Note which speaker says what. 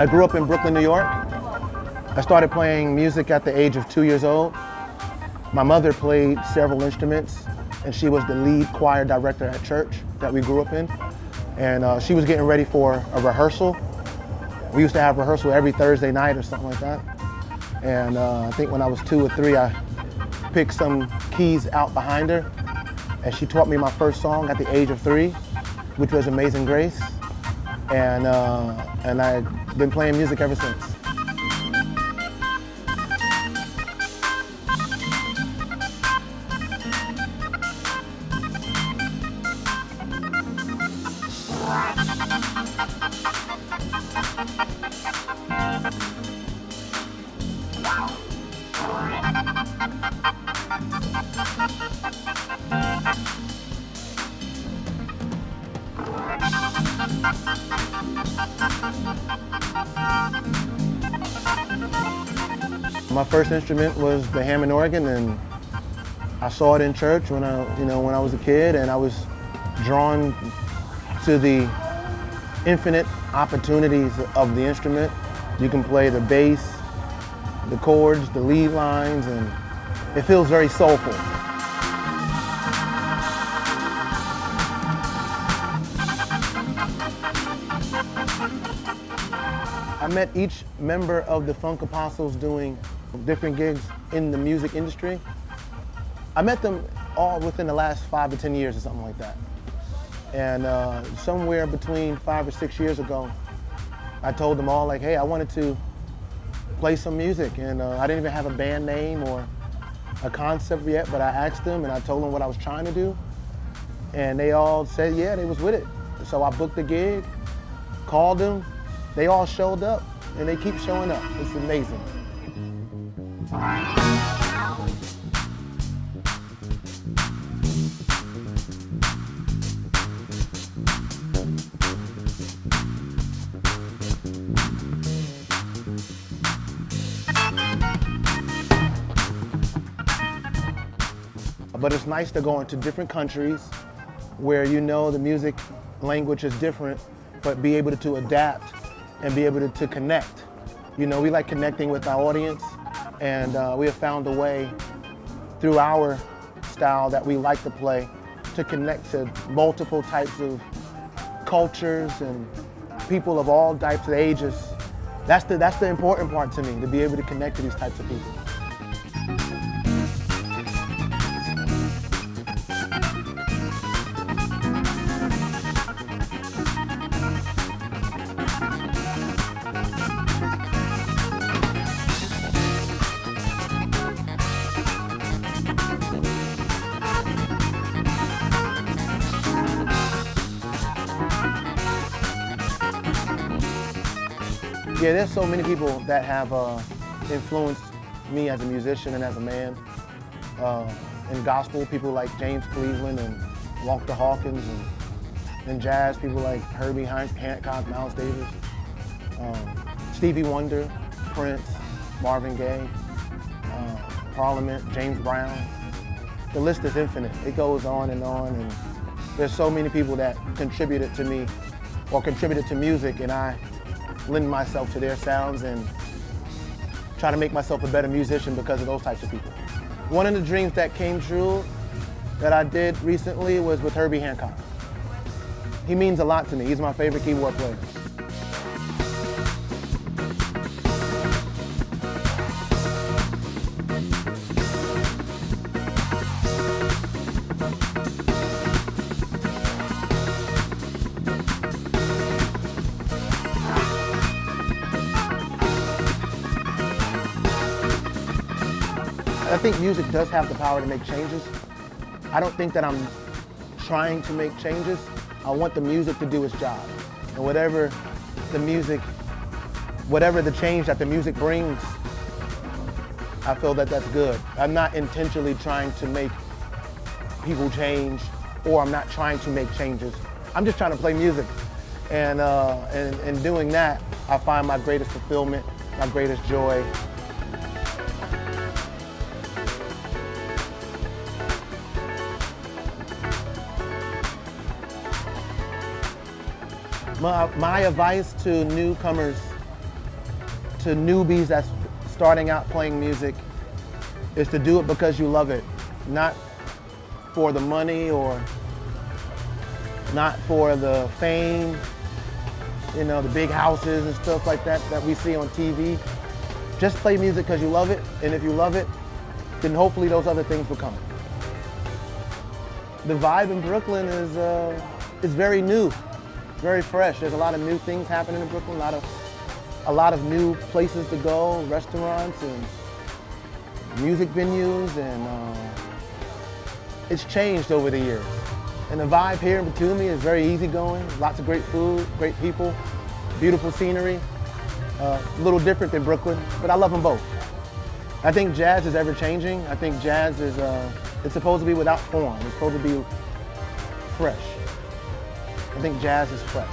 Speaker 1: I grew up in Brooklyn, New York. I started playing music at the age of 2 years old. My mother played several instruments, and she was the lead choir director at church that we grew up in. And she was getting ready for a rehearsal. We used to have rehearsal every Thursday night or something like that. And I think when I was 2 or 3, I picked some keys out behind her, and she taught me my first song at the age of 3, which was Amazing Grace. And I've been playing music ever since. My first instrument was the Hammond organ, and I saw it in church when I was a kid, and I was drawn to the infinite opportunities of the instrument. You can play the bass, the chords, the lead lines, and it feels very soulful. I met each member of the Funk Apostles doing different gigs in the music industry. I met them all within the last 5 to 10 years or something like that. And somewhere between 5 or 6 years ago, I told them all, like, hey, I wanted to play some music, and I didn't even have a band name or a concept yet, but I asked them and I told them what I was trying to do, and they all said yeah, they was with it. So I booked the gig, called them, they all showed up, and they keep showing up. It's amazing. But it's nice to go into different countries where you know the music language is different, but be able to adapt and be able to connect. You know, we like connecting with our audience, and we have found a way through our style that we like to play to connect to multiple types of cultures and people of all types of ages. That's the important part to me, to be able to connect to these types of people. Yeah, there's so many people that have influenced me as a musician and as a man. In gospel, people like James Cleveland and Walter Hawkins, and in jazz, people like Herbie Hancock, Miles Davis, Stevie Wonder, Prince, Marvin Gaye, Parliament, James Brown. The list is infinite. It goes on, and there's so many people that contributed to me or contributed to music, and I lend myself to their sounds and try to make myself a better musician because of those types of people. One of the dreams that came true that I did recently was with Herbie Hancock. He means a lot to me. He's my favorite keyboard player. I think music does have the power to make changes. I don't think that I'm trying to make changes. I want the music to do its job. And whatever the change that the music brings, I feel that that's good. I'm not intentionally trying to make people change, or I'm not trying to make changes. I'm just trying to play music. And in doing that, I find my greatest fulfillment, my greatest joy. My advice to newcomers to newbies that's starting out playing music is to do it because you love it, not for the money or not for the fame, you know, the big houses and stuff like that that we see on TV. Just play music because you love it, and if you love it, then hopefully those other things will come. The vibe in Brooklyn is very new, very fresh. There's a lot of new things happening in Brooklyn, a lot of new places to go, restaurants and music venues, and it's changed over the years. And the vibe here in Batumi is very easygoing, lots of great food, great people, beautiful scenery. A little different than Brooklyn, but I love them both. I think jazz is ever changing. I think jazz is, it's supposed to be without form. It's supposed to be fresh. I think jazz is fresh.